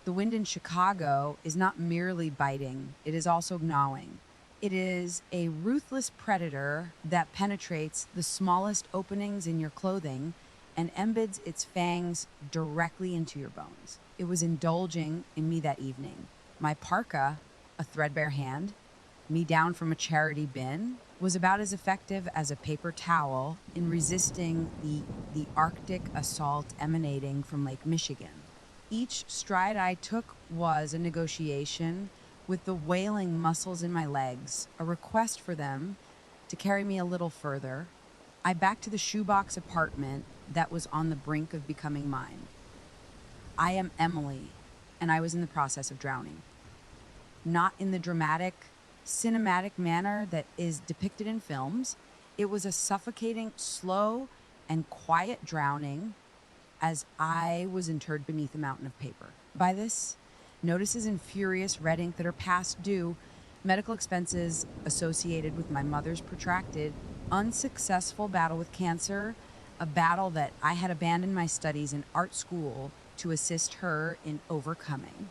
The wind in Chicago is not merely biting, it is also gnawing. It is a ruthless predator that penetrates the smallest openings in your clothing and embeds its fangs directly into your bones. It was indulging in me that evening. My parka, a threadbare hand, me down from a charity bin, was about as effective as a paper towel in resisting the Arctic assault emanating from Lake Michigan. Each stride I took was a negotiation with the wailing muscles in my legs, a request for them to carry me a little further. I backed to the shoebox apartment that was on the brink of becoming mine. I am Emily, and I was in the process of drowning. Not in the dramatic, cinematic manner that is depicted in films. It was a suffocating, slow, and quiet drowning as I was interred beneath a mountain of paper. By this, notices in furious red ink that are past due, medical expenses associated with my mother's protracted, unsuccessful battle with cancer, a battle that I had abandoned my studies in art school to assist her in overcoming.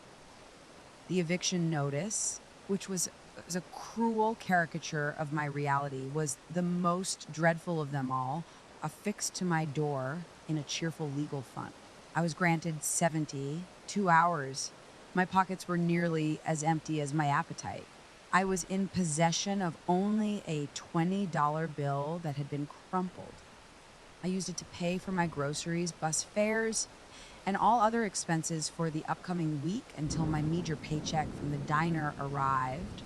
The eviction notice, which was a cruel caricature of my reality, was the most dreadful of them all, affixed to my door in a cheerful legal font. I was granted 72 hours. My pockets were nearly as empty as my appetite. I was in possession of only a $20 bill that had been crumpled. I used it to pay for my groceries, bus fares, and all other expenses for the upcoming week until my meager paycheck from the diner arrived.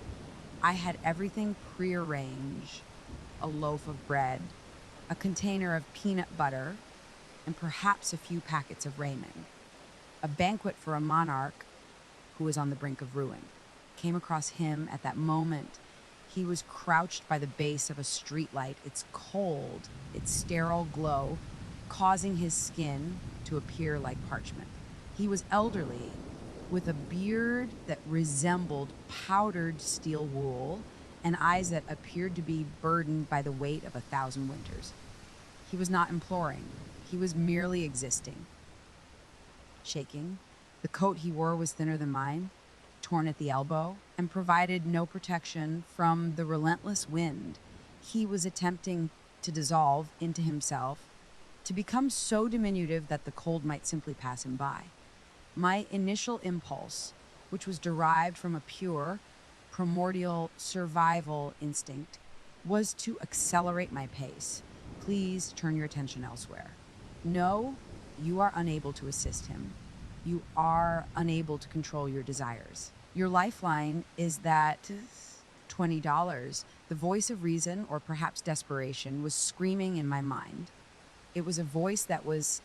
I had everything prearranged: a loaf of bread, a container of peanut butter, and perhaps a few packets of ramen. A banquet for a monarch who was on the brink of ruin. Came across him at that moment. He was crouched by the base of a streetlight, its cold, its sterile glow, causing his skin to appear like parchment. He was elderly, with a beard that resembled powdered steel wool and eyes that appeared to be burdened by the weight of 1,000 winters. He was not imploring, he was merely existing. Shaking, the coat he wore was thinner than mine, torn at the elbow, and provided no protection from the relentless wind. He was attempting to dissolve into himself, to become so diminutive that the cold might simply pass him by. My initial impulse, which was derived from a pure, primordial survival instinct, was to accelerate my pace. Please turn your attention elsewhere. No, you are unable to assist him. You are unable to control your desires. Your lifeline is that $20. The voice of reason, or perhaps desperation, was screaming in my mind. It was a voice that was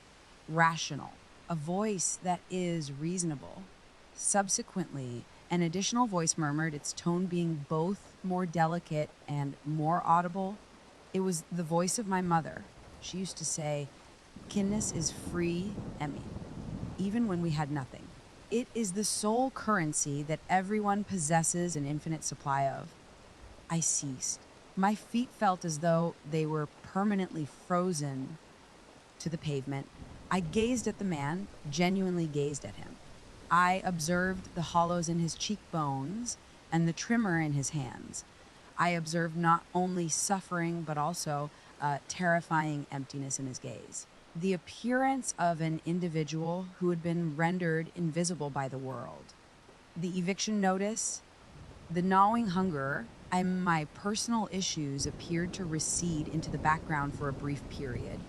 rational, a voice that is reasonable. Subsequently, an additional voice murmured, its tone being both more delicate and more audible. It was the voice of my mother. She used to say, "Kindness is free, Emmy," even when we had nothing. It is the sole currency that everyone possesses an infinite supply of. I ceased. My feet felt as though they were permanently frozen to the pavement. I gazed at the man, genuinely gazed at him. I observed the hollows in his cheekbones and the trimmer in his hands. I observed not only suffering, but also a terrifying emptiness in his gaze. The appearance of an individual who had been rendered invisible by the world. The eviction notice, the gnawing hunger, and my personal issues appeared to recede into the background for a brief period.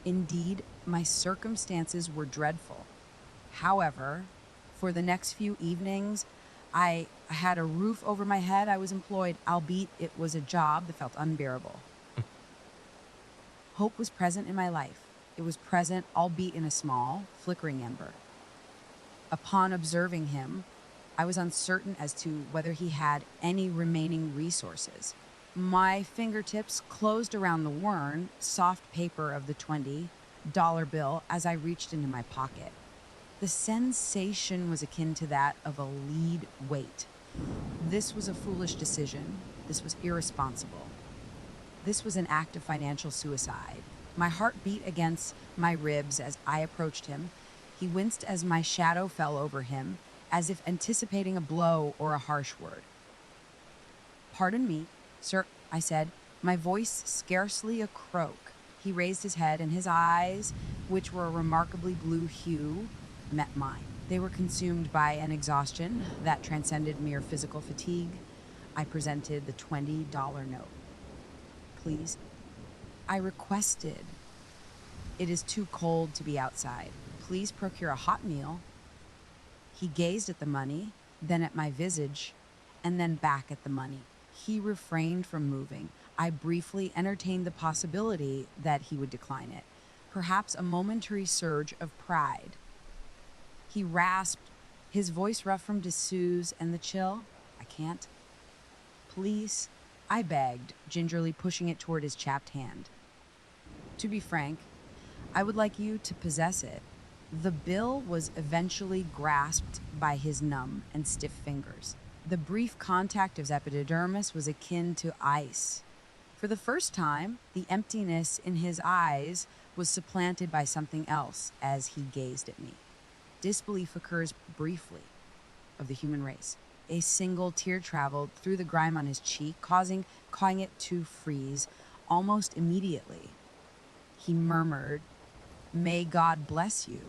Indeed, my circumstances were dreadful. However, for the next few evenings, I had a roof over my head. I was employed, albeit it was a job that felt unbearable. Hope was present in my life. It was present, albeit in a small, flickering ember. Upon observing him, I was uncertain as to whether he had any remaining resources. My fingertips closed around the worn, soft paper of the $20 bill as I reached into my pocket. The sensation was akin to that of a lead weight. This was a foolish decision. This was irresponsible. This was an act of financial suicide. My heart beat against my ribs as I approached him. He winced as my shadow fell over him, as if anticipating a blow or a harsh word. "Pardon me, sir," I said, my voice scarcely a croak. He raised his head, and his eyes, which were a remarkably blue hue, met mine. They were consumed by an exhaustion that transcended mere physical fatigue. I presented the $20 note. "Please," I requested. "It is too cold to be outside. Please procure a hot meal." He gazed at the money, then at my visage, and then back at the money. He refrained from moving. I briefly entertained the possibility that he would decline it, perhaps a momentary surge of pride. He rasped, his voice rough from dessous and the chill. "I can't." "Please," I begged, gingerly pushing it toward his chapped hand. "To be frank, I would like you to possess it." The bill was eventually grasped by his numb and stiff fingers. The brief contact of his epidermis was akin to ice. For the first time, the emptiness in his eyes was supplanted by something else as he gazed at me. Disbelief occurs briefly of the human race. A single tear traveled through the grime on his cheek, causing it to freeze almost immediately. He murmured, "May God bless you."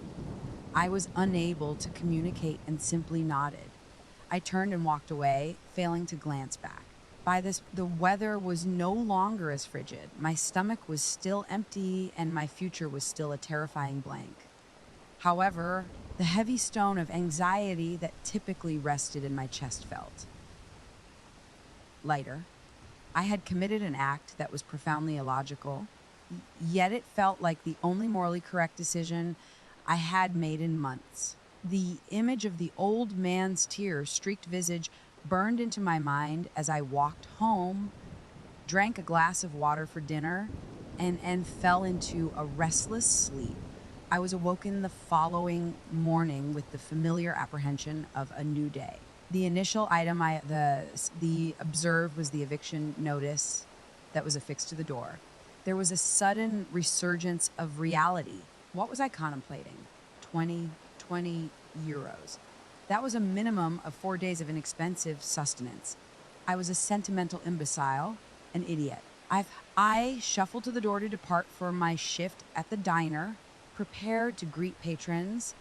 I was unable to communicate and simply nodded. I turned and walked away, failing to glance back. By this, the weather was no longer as frigid. My stomach was still empty, and my future was still a terrifying blank. However, the heavy stone of anxiety that typically rested in my chest felt lighter. I had committed an act that was profoundly illogical, yet it felt like the only morally correct decision I had made in months. The image of the old man's tear-streaked visage burned into my mind as I walked home, drank a glass of water for dinner, and fell into a restless sleep. I was awoken the following morning with the familiar apprehension of a new day. The initial item the observed was the eviction notice that was affixed to the door. There was a sudden resurgence of reality. What was I contemplating? 20 euros. That was a minimum of 4 days of inexpensive sustenance. I was a sentimental imbecile, an idiot. I shuffled to the door to depart for my shift at the diner, prepared to greet patrons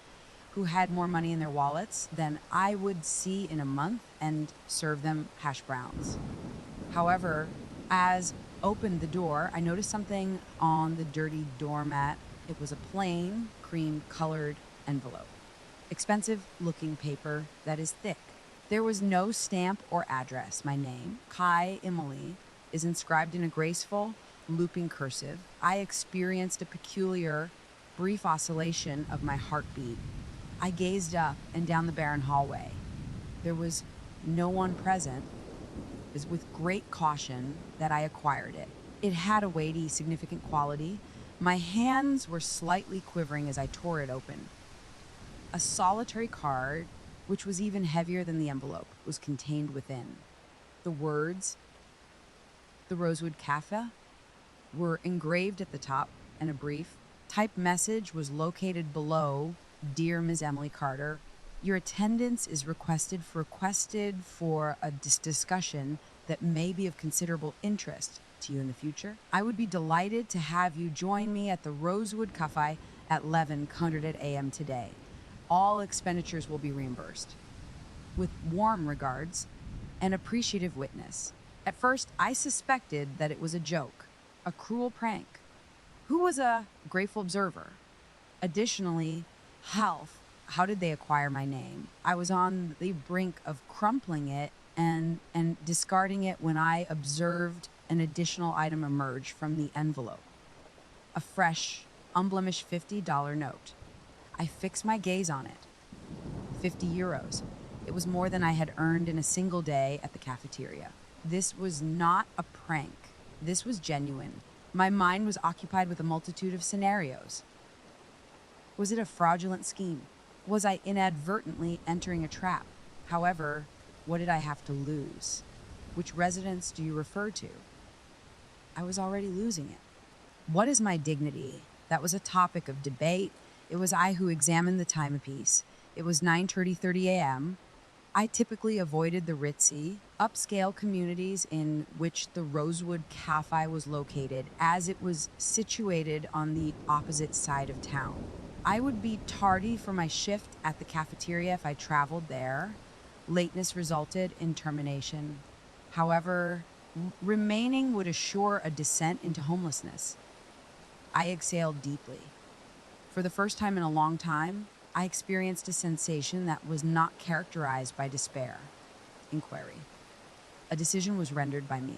who had more money in their wallets than I would see in a month and serve them hash browns. However, as opened the door, I noticed something on the dirty doormat. It was a plain, cream-colored envelope. Expensive looking paper that is thick. There was no stamp or address. My name, Kai Emily, is inscribed in a graceful, looping cursive. I experienced a peculiar, brief oscillation of my heartbeat. I gazed up and down the barren hallway. There was no one present. It was with great caution that I acquired it. It had a weighty, significant quality. My hands were slightly quivering as I tore it open. A solitary card, which was even heavier than the envelope, was contained within. The words, "The Rosewood Cafe," were engraved at the top, and a brief typed message was located below. "Dear Ms. Emily Carter, your attendance is requested for a discussion that may be of considerable interest to you in the future. I would be delighted to have you join me at the Rosewood Cafe at 11:00 a.m. today. All expenditures will be reimbursed. With warm regards, an appreciative witness." At first, I suspected that it was a joke, a cruel prank. Who was a grateful observer? Additionally, how did they acquire my name? I was on the brink of crumpling it and discarding it when I observed an additional item emerge from the envelope. A fresh, unblemished $50 note. I fixed my gaze on it. 50 euros. It was more than I had earned in a single day at the cafeteria. This was not a prank. This was genuine. My mind was occupied with a multitude of scenarios. Was it a fraudulent scheme? Was I inadvertently entering a trap? However, what did I have to lose? Which residence do you refer to? I was already losing it. What is my dignity? That was a topic of debate. It was I who examined the timepiece. It was 9:30 a.m. I typically avoided the ritzy, upscale communities in which the Rosewood Cafe was located, as it was situated on the opposite side of town. I would be tardy for my shift at the cafeteria if I traveled there. Lateness resulted in termination. However, remaining would assure a descent into homelessness. I exhaled deeply. For the first time in a long time, I experienced a sensation that was not characterized by despair. Inquiry. A decision was rendered by me.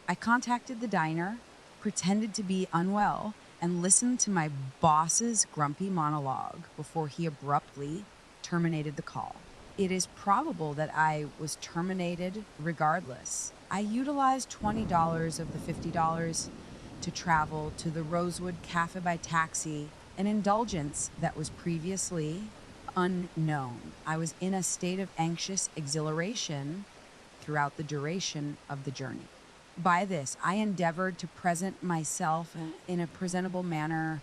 I contacted the diner, pretended to be unwell, and listened to my boss's grumpy monologue before he abruptly terminated the call. It is probable that I was terminated regardless. I utilized $20 of the $50 to travel to the Rosewood Cafe by taxi, an indulgence that was previously unknown. I was in a state of anxious exhilaration throughout the duration of the journey. By this, I endeavored to present myself in a presentable manner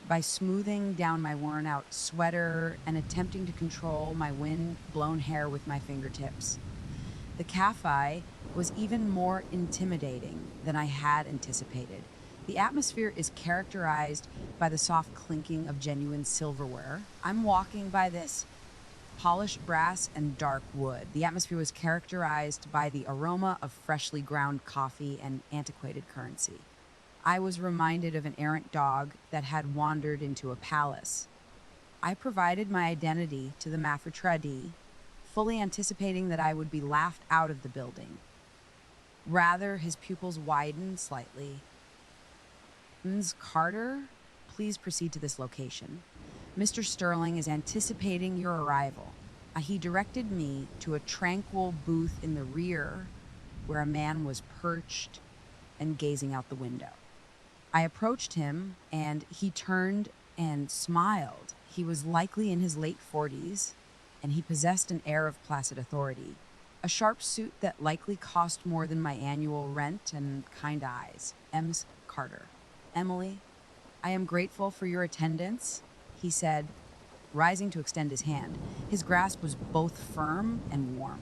by smoothing down my worn out sweater and attempting to control my wind-blown hair with my fingertips. The cafe was even more intimidating than I had anticipated. The atmosphere is characterized by the soft clinking of genuine silverware. I'm walking by this polished brass and dark wood. The atmosphere was characterized by the aroma of freshly ground coffee and antiquated currency. I was reminded of an errant dog that had wandered into a palace. I provided my identity to the Mafretredi, fully anticipating that I would be laughed out of the building. Rather, his pupils widened slightly. Ms. Carter, please proceed to this location. Mr. Sterling is anticipating your arrival. He directed me to a tranquil booth in the rear where a man was perched and gazing out the window. I approached him and he turned and smiled. He was likely in his late 40s and he possessed an air of placid authority. A sharp suit that likely cost more than my annual rent and kind eyes. Ms. Carter. Emily, I am grateful for your attendance, he said, rising to extend his hand. His grasp was both firm and warm.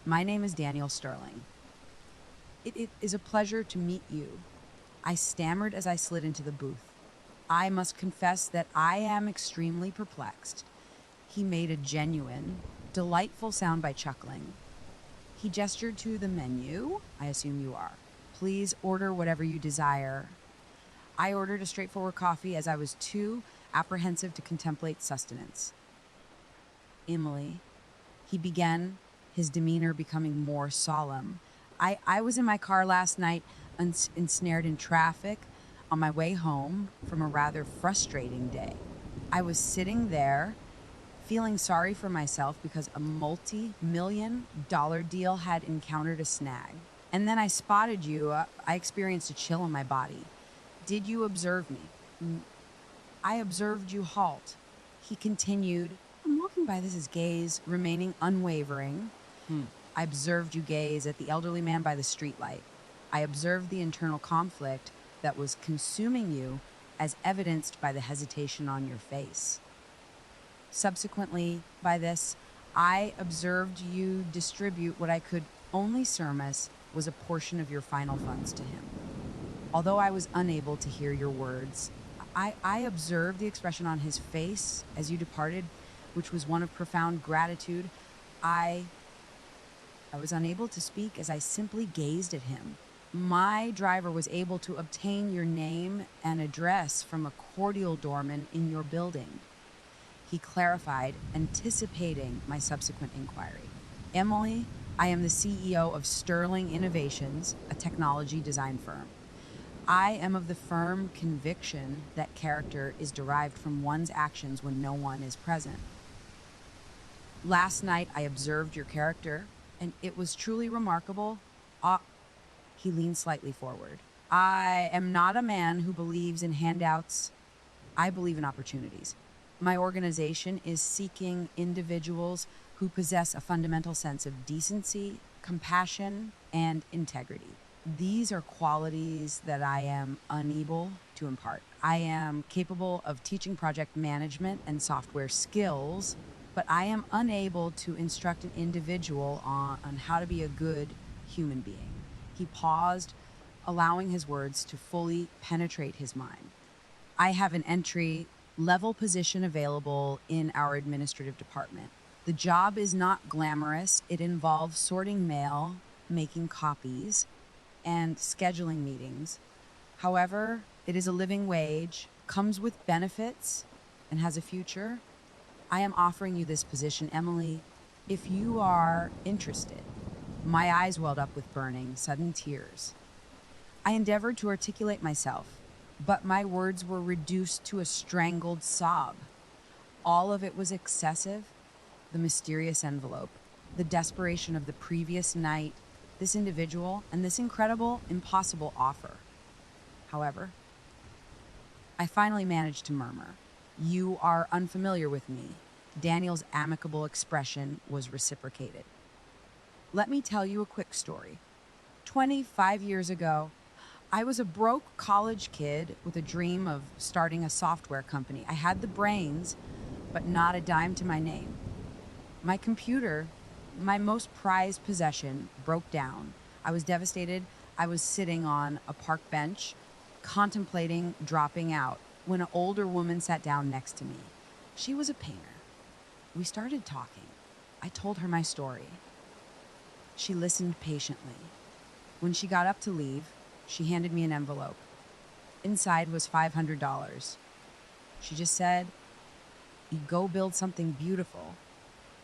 My name is Daniel Sterling. It is a pleasure to meet you. I stammered as I slid into the booth. I must confess that I am extremely perplexed. He made a genuine, delightful sound by chuckling. He gestured to the menu. I assume you are. Please order whatever you desire. I ordered a straightforward coffee as I was too apprehensive to contemplate sustenance. Emily, he began, his demeanor becoming more solemn. I was in my car last night, ensnared in traffic, on my way home from a rather frustrating day. I was sitting there, feeling sorry for myself because a multi-million-dollar deal had encountered a snag. And then I spotted you. I experienced a chill in my body. Did you observe me? I observed you halt. He continued. I'm walking by this, his gaze remaining unwavering. I observed you gaze at the elderly man by the streetlight. I observed the internal conflict that was consuming you as evidenced by the hesitation on your face. Subsequently, by this, I observed you distribute what I could only surmise was a portion of your final funds to him. Although I was unable to hear your words, I observed the expression on his face as you departed, which was one of profound gratitude. I was unable to speak as I simply gazed at him. My driver was able to obtain your name and address from a cordial doorman in your building. He clarified, anticipating my subsequent inquiry. Emily, I am the CEO of Sterling Innovations, a technology design firm. I am of the firm conviction that character is derived from one's actions when no one is present. Last night, I observed your character, and it was truly remarkable. He leaned slightly forward. I am not a man who believes in handouts. I believe in opportunities. My organization is seeking individuals who possess a fundamental sense of decency, compassion, and integrity. These are qualities that I am unable to impart. I am capable of teaching project management and software skills, but I am unable to instruct an individual on how to be a good human being. He paused, allowing his words to fully penetrate his mind. I have an entry level position available in our administrative department. The job is not glamorous. It involves sorting mail, making copies, and scheduling meetings. However, it is a living wage, comes with benefits, and has a future. I am offering you this position, Emily, if you are interested. My eyes welled up with burning, sudden tears. I endeavored to articulate myself, but my words were reduced to a strangled sob. All of it was excessive: the mysterious envelope, the desperation of the previous night, this individual, and this incredible, impossible offer. However, I finally managed to murmur, "You are unfamiliar with me." Daniel's amicable expression was reciprocated. Let me tell you a quick story. 25 years ago, I was a broke college kid with a dream of starting a software company. I had the brains, but not a dime to my name. My computer, my most prized possession, broke down. I was devastated. I was sitting on a park bench, contemplating dropping out, when an older woman sat down next to me. She was a painter. We started talking. I told her my story. She listened patiently. When she got up to leave, she handed me an envelope. Inside was $500. She just said, "You go build something beautiful,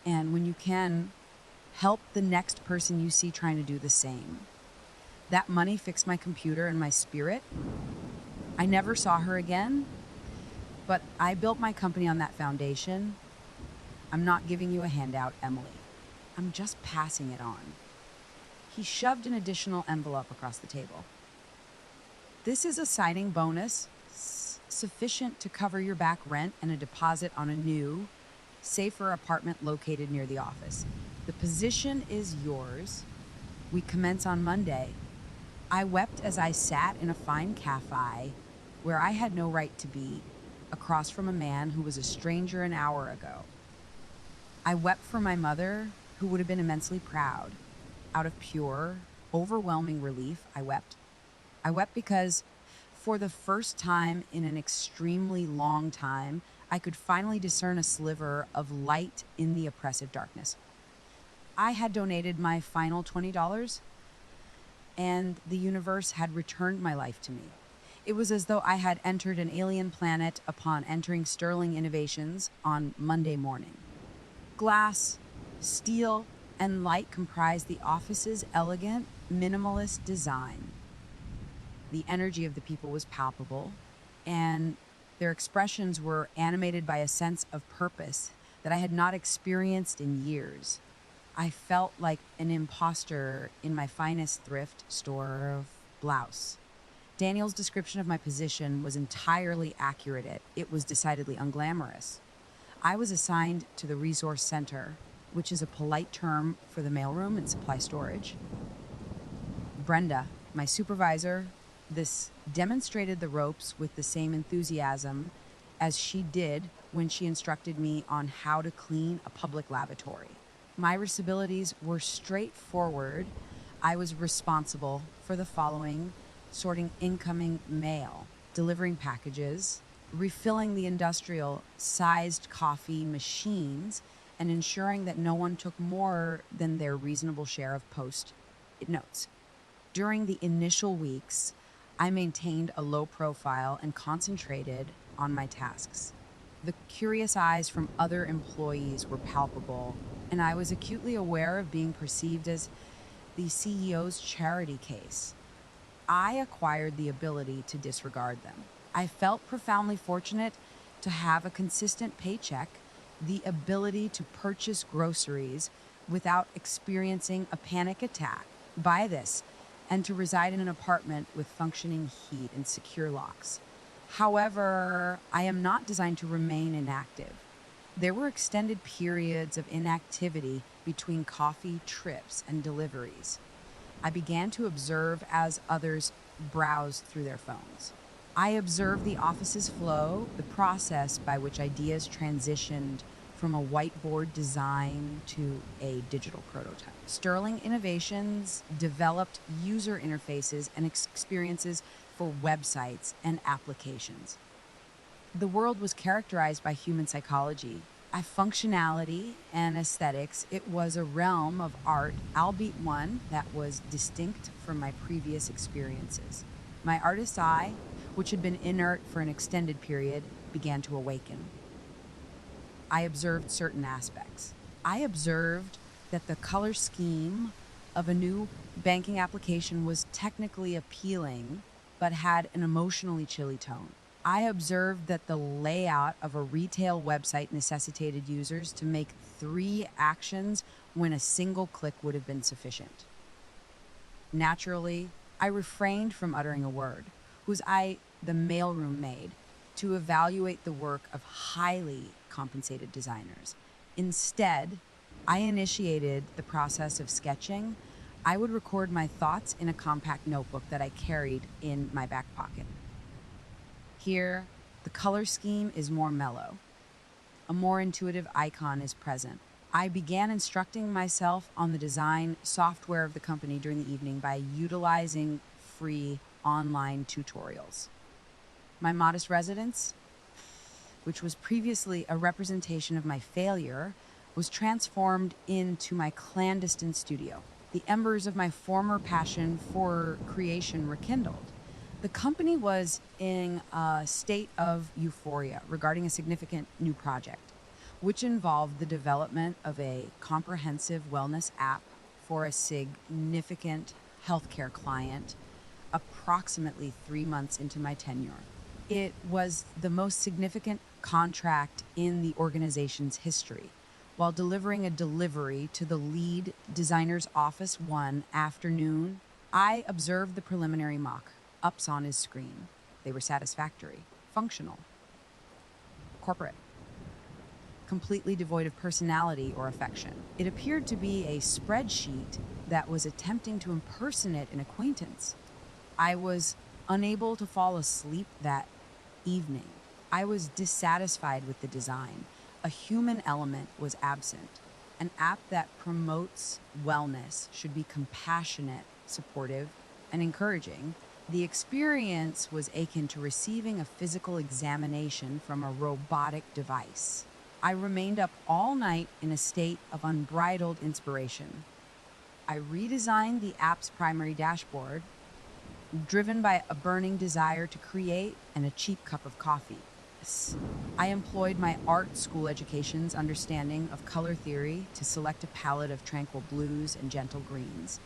and when you can, help the next person you see trying to do the same." That money fixed my computer and my spirit. I never saw her again, but I built my company on that foundation. I'm not giving you a handout, Emily. I'm just passing it on. He shoved an additional envelope across the table. "This is a signing bonus, sufficient to cover your back rent and a deposit on a new, safer apartment located near the office. The position is yours. We commence on Monday." I wept as I sat in a fine cafe where I had no right to be, across from a man who was a stranger an hour ago. I wept for my mother, who would have been immensely proud. Out of pure, overwhelming relief, I wept. I wept because, for the first time in an extremely long time, I could finally discern a sliver of light in the oppressive darkness. I had donated my final $20, and the universe had returned my life to me. It was as though I had entered an alien planet upon entering Sterling Innovations on Monday morning. Glass, steel, and light comprised the office's elegant, minimalist design. The energy of the people was palpable, and their expressions were animated by a sense of purpose that I had not experienced in years. I felt like an imposter in my finest thrift store of blouse. Daniel's description of my position was entirely accurate. It was decidedly unglamorous. I was assigned to the resource center, which is a polite term for the mailroom and supply storage. Brenda, my supervisor, this demonstrated the ropes with the same enthusiasm as she did when she instructed me on how to clean a public lavatory. My responsibilities were straightforward. I was responsible for the following: sorting incoming mail, delivering packages, refilling the industrial-sized coffee machines, and ensuring that no one took more than their reasonable share of post-it notes. During the initial weeks, I maintained a low profile and concentrated on my tasks. The curious eyes from other employees were palpable, and I was acutely aware of being perceived as the CEO's charity case. I acquired the ability to disregard them. I felt profoundly fortunate to have a consistent paycheck, the ability to purchase groceries without experiencing a panic attack, buy this, and to reside in an apartment with functioning heat and secure locks. However, I am not designed to remain inactive. There were extended periods of inactivity between coffee trips and deliveries. I began to observe as others browsed through their phones. I observed the office's flow, the process by which ideas transitioned from a whiteboard design to a digital prototype. Sterling Innovations developed user interfaces and experiences for websites and applications. The world was characterized by human psychology, by functionality and aesthetics. It was a realm of art, albeit one that was distinct from my previous experiences. My artist's eye, which had been inert for an extended period, began to awaken. I observed certain aspects. I observed that the color scheme of a new banking application was technically appealing, but had an emotionally chilly tone. I observed that the layout of a retail website necessitated users to make 3 actions when a single click would have been sufficient. Naturally, I refrained from uttering a word, whose I, the mailroom maid, to evaluate the work of highly compensated designers. Instead, I initiated the process of sketching. I would record my thoughts in a compact notebook that I carried in my back pocket. Here, the color scheme is more mellow. A more intuitive icon is present. I began instructing myself on the design software of the company during the evening by utilizing free online tutorials. My modest residence, which was previously a representation of my failure, was transformed into my clandestine studio. The embers of my former passion for creation rekindled. The company was in a state of euphoria regarding a significant new project, which involved the development of a comprehensive wellness app for a significant healthcare client approximately 3 months into my tenure. It was the most significant contract in the organization's history. While delivering a delivery to the lead designer's office one afternoon, I observed the preliminary mock-ups on his screen. They were satisfactory, functional, corporate, completely devoid of personality or affection. It appeared to be a spreadsheet that was attempting to impersonate an acquaintance. I was unable to fall asleep that evening. I was dissatisfied with the design. A human element was absent. An app that promotes wellness should be compassionate, supportive, and encouraging. The experience was akin to receiving a physical examination from a robotic device. I remained up all night in a state of unbridled inspiration. I redesigned the app's primary dashboard, driven by a burning desire to create and a cheap cup of coffee. I employed my art school education's understanding of color theory to select a palette of tranquil blues and gentle greens.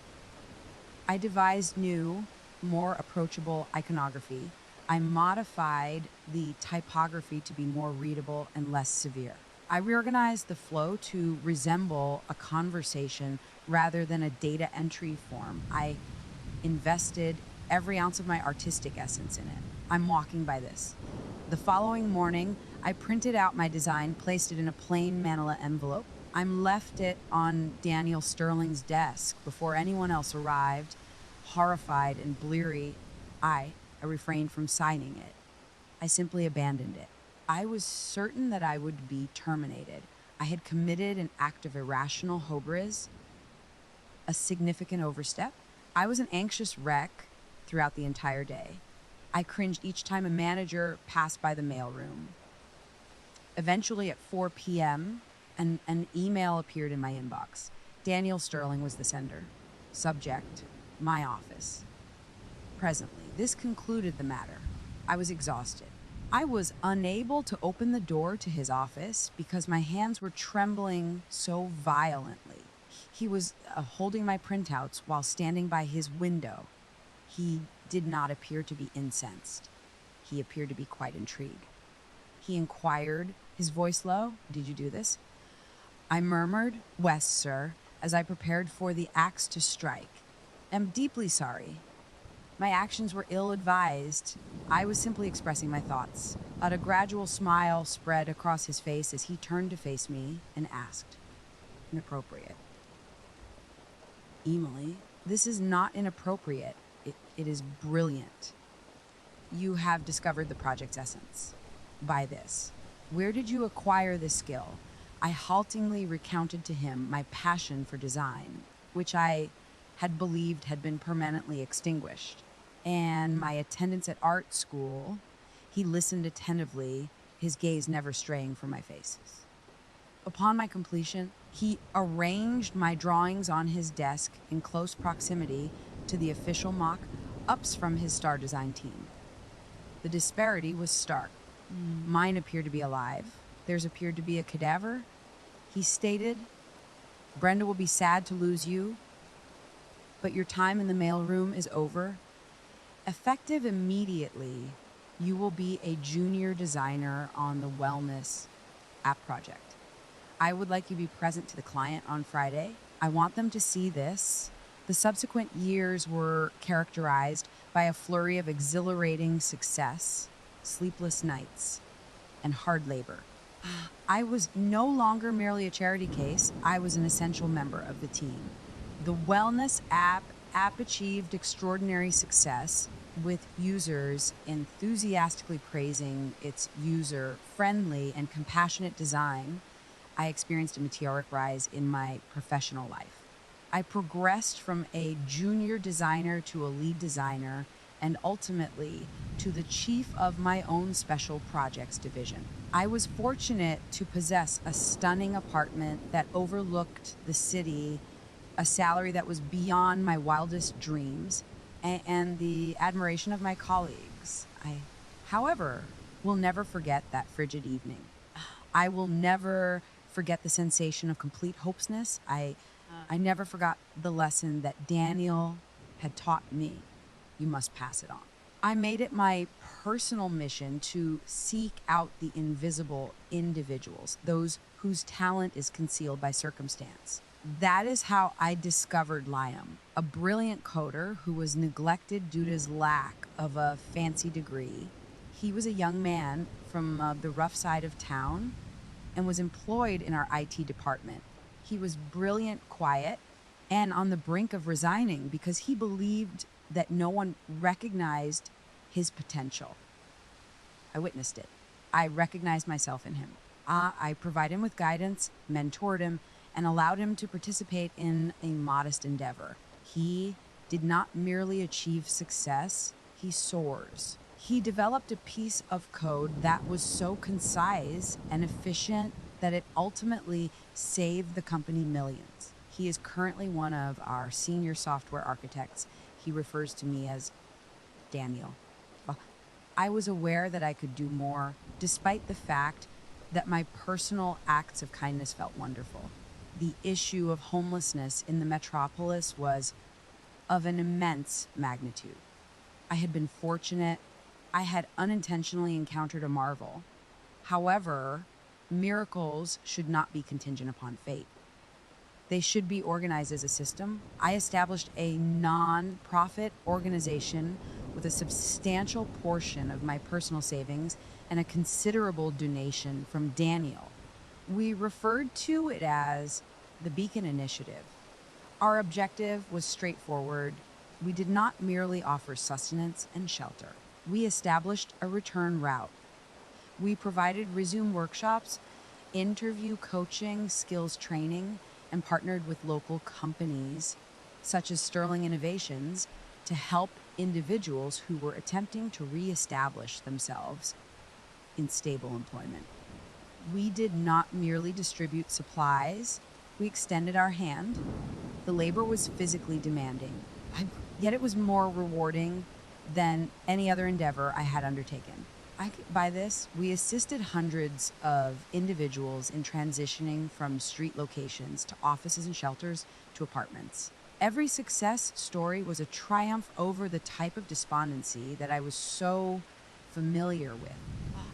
I devised new, more approachable iconography. I modified the typography to be more readable and less severe. I reorganized the flow to resemble a conversation rather than a data entry form. I invested every ounce of my artistic essence in it. I'm walking by this. The following morning, I printed out my design, placed it in a plain manila envelope. I'm left it on Daniel Sterling's desk before anyone else arrived. Horrified and bleary, I refrained from signing it. I simply abandoned it. I was certain that I would be terminated. I had committed an act of irrational hubris, a significant overstep. I was an anxious wreck throughout the entire day. I cringed each time a manager passed by the mailroom. Eventually, at 4 p.m., an email appeared in my inbox. Daniel Sterling was the sender. Subject, my office. Presently, this concluded the matter. I was exhausted. I was unable to open the door to his office because my hands were trembling so violently. He was holding my printouts while standing by his window. He did not appear to be incensed. He appeared to be quite intrigued. He inquired, his voice low, "Did you do this?" I murmured, "West, sir," as I prepared for the axe to strike. "Am deeply sorry. My actions were ill-advised. I was simply expressing my thoughts." A gradual smile spread across his face as he turned to face me and asked, "Inappropriate?" "Emily, this is not inappropriate. It is brilliant." you have discovered the project's essence. By this, where did you acquire this skill? I haltingly recounted to him my passion for design, which I had believed had been permanently extinguished, and my attendance at art school. He listened attentively, his gaze never straying from my face. Upon my completion, he arranged my drawings on his desk in close proximity to the official mock ups from his star design team. The disparity was stark. Mine appeared to be alive. Theirs appeared to be a cadaver. He stated, Brenda will be sad to lose you, but your time in the mailroom is over. Effective immediately, you will be a junior designer on the wellness app project. I would like you to be present to the client on Friday. I want them to see this. The subsequent years were characterized by a flurry of exhilarating success, sleepless nights, and hard labor. I was no longer merely a charity case, I was an essential member of the team. The wellness app achieved extraordinary success, with users enthusiastically praising its user-friendly and compassionate design. I experienced a meteoric rise in my professional life. I progressed from a junior designer to a lead designer and ultimately to the chief of my own special projects division. I was fortunate to possess a stunning apartment that overlooked the city, a salary that was beyond my wildest dreams, and the admiration of my colleagues. However, will never forget that frigid evening. I will never forget the sensation of complete hopelessness. I never forgot the lesson that Daniel had taught me. You must pass it on. I made it my personal mission to seek out the invisible individuals, those whose talent is concealed by circumstance. That is how I discovered Liam, a brilliant coder who was neglected due to his lack of a fancy degree. He was a young man from the rough side of town and was employed in our IT department. He was brilliant, quiet, and on the brink of resigning because he believed that no one recognized his potential. I witnessed it. I recognized myself in him. I provided him with guidance, mentored him, and allowed him to participate in a modest endeavor. He did not merely achieve success, he soars. He developed a piece of code that was so concise and efficient that it ultimately saved the company millions. He is currently one of our senior software architects. He refers to me as Daniel. I was aware that I could do more, despite the fact that my personal acts of kindness felt wonderful. The issue of homelessness in the metropolis was of an immense magnitude. I had been fortunate. I had unintentionally encountered a marvel. However, miracles should not be contingent upon fate. They should be organized as a system. I established a non-profit organization with a substantial portion of my personal savings and a considerable donation from Daniel. We referred to it as the Beacon Initiative. Our objective was straightforward. We did not merely offer sustenance and shelter. We established a return route. We provided resume workshops, interview coaching, skills training, and partnered with local companies such as Sterling Innovations to help individuals who were attempting to reestablish themselves in stable employment. We did not merely distribute supplies, we extended our hand. The labor was physically demanding, yet it was more rewarding than any other endeavor I had undertaken. By this, we assisted hundreds of individuals in transitioning from street locations to offices and shelters to apartments. Every success story was a triumph over the type of despondency that I was so familiar with.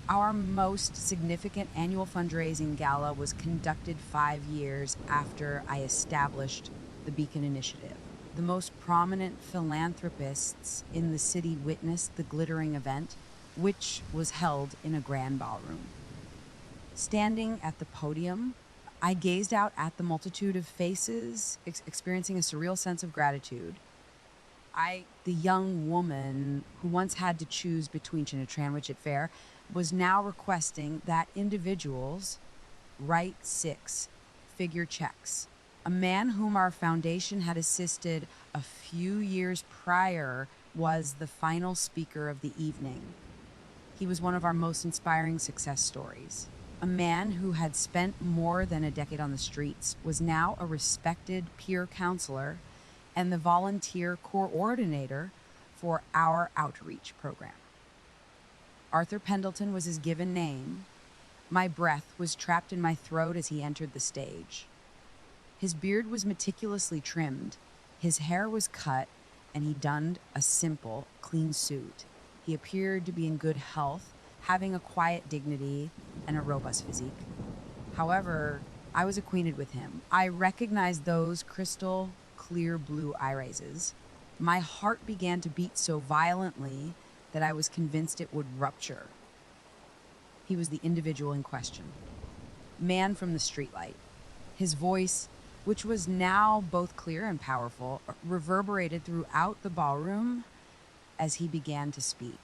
Our most significant annual fundraising gala was conducted 5 years after I established the Beacon Initiative. The most prominent philanthropists in the city witnessed the glittering event, which was held in a grand ballroom. Standing at the podium, I gazed out at the multitude of faces, experiencing a surreal sense of gratitude. The young woman who once had to choose between a tranwich at fair, was now requesting that individuals write 6-figure checks. A man whom our foundation had assisted a few years prior was the final speaker of the evening. He was one of our most inspiring success stories. A man who had spent more than a decade on the streets was now a respected peer counselor and the volunteer coordinator for our outreach program. Arthur Pendleton was his given name. My breath was trapped in my throat as he entered the stage. His beard was meticulously trimmed, his hair was cut, and he donned a simple, clean suit. He appeared to be in good health, having a quiet dignity and a robust physique. However, I was acquainted with him. I recognized those crystal clear blue irises. My heart began to beat so violently that I was convinced it would rupture. He was the individual in question. Man from the streetlight. His voice, which was now both clear and powerful, reverberated throughout the ballroom as he began to speak.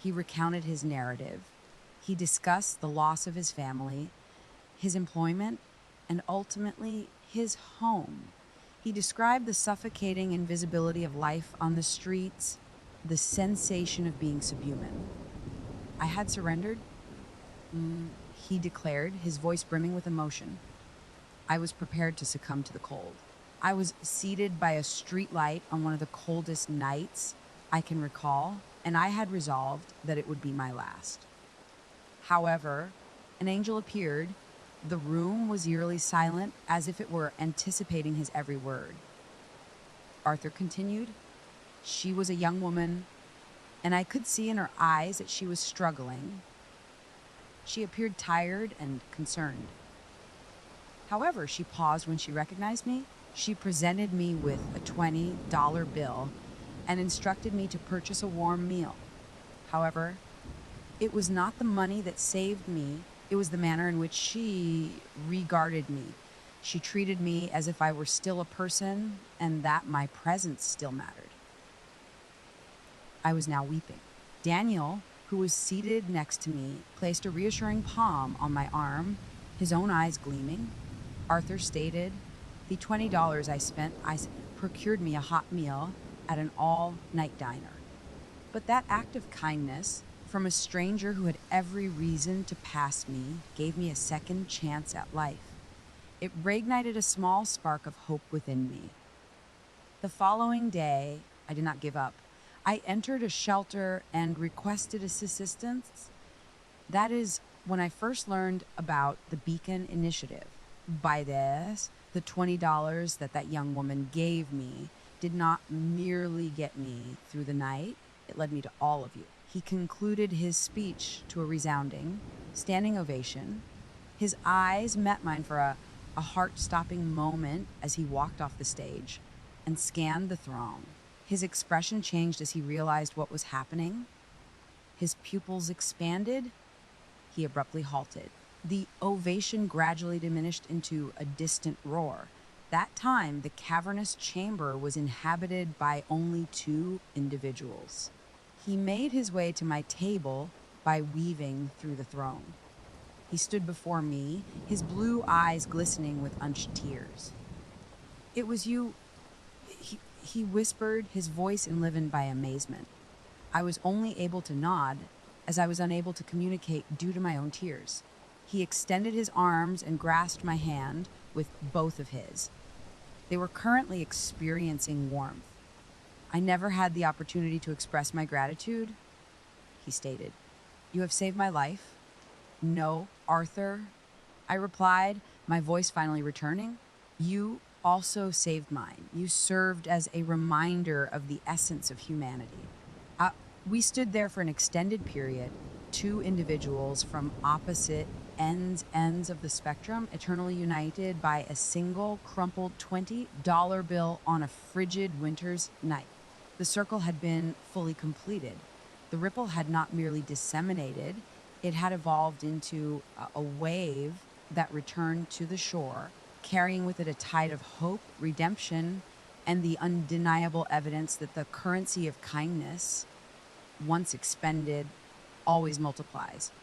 He recounted his narrative. He discussed the loss of his family, his employment, and ultimately his home. He described the suffocating invisibility of life on the streets, the sensation of being subhuman. I had surrendered, he declared, his voice brimming with emotion. I was prepared to succumb to the cold. I was seated by a street light on one of the coldest nights I can recall, and I had resolved that it would be my last. However, an angel appeared. The room was eerily silent, as if it were anticipating his every word. Arthur continued. She was a young woman, and I could see in her eyes that she was struggling. She appeared tired and concerned. However, she paused when she recognized me. She presented me with a $20 bill and instructed me to purchase a warm meal. However, it was not the money that saved me, it was the manner in which she regarded me. She treated me as if I were still a person and that my presence still mattered. I was now weeping. Daniel, who was seated next to me, placed a reassuring palm on my arm, his own eyes gleaming. Arthur stated, the $20 I spent, procured me a hot meal at an all-night diner. But that act of kindness from a stranger who had every reason to pass me gave me a second chance at life. It reignited a small spark of hope within me. The following day, I did not give up. I entered a shelter and requested assistance. That is when I first learned about the Beacon Initiative. By this, the $20 that young woman gave me did not merely get me through the night, it led me to all of you. He concluded his speech to a resounding, standing ovation. His eyes met mine for a heart-stopping moment as he walked off the stage and scanned the throng. His expression changed as he realized what was happening. His pupils expanded. He abruptly halted. The ovation gradually diminished into a distant roar. That time, the cavernous chamber was inhabited by only 2 individuals. He made his way to my table by weaving through the throng. He stood before me, his blue eyes glistening with unshed tears. It was you, he whispered, his voice enlivened by amazement. I was only able to nod, as I was unable to communicate due to my own tears. He extended his arms and grasped my hand with both of his. They were currently experiencing warmth. I never had the opportunity to express my gratitude, he stated. You have saved my life. No, Arthur, I replied, my voice finally returning. You also saved mine. You served as a reminder of the essence of humanity. We stood there for an extended period, 2 individuals from opposite ends of the spectrum, eternally united by a single crumpled $20 bill on a frigid winter's night. The circle had been fully completed. The ripple had not merely disseminated, it had evolved into a wave that returned to the shore, carrying with it a tide of hope, redemption, and the undeniable evidence that the currency of kindness, once expended, always multiplies.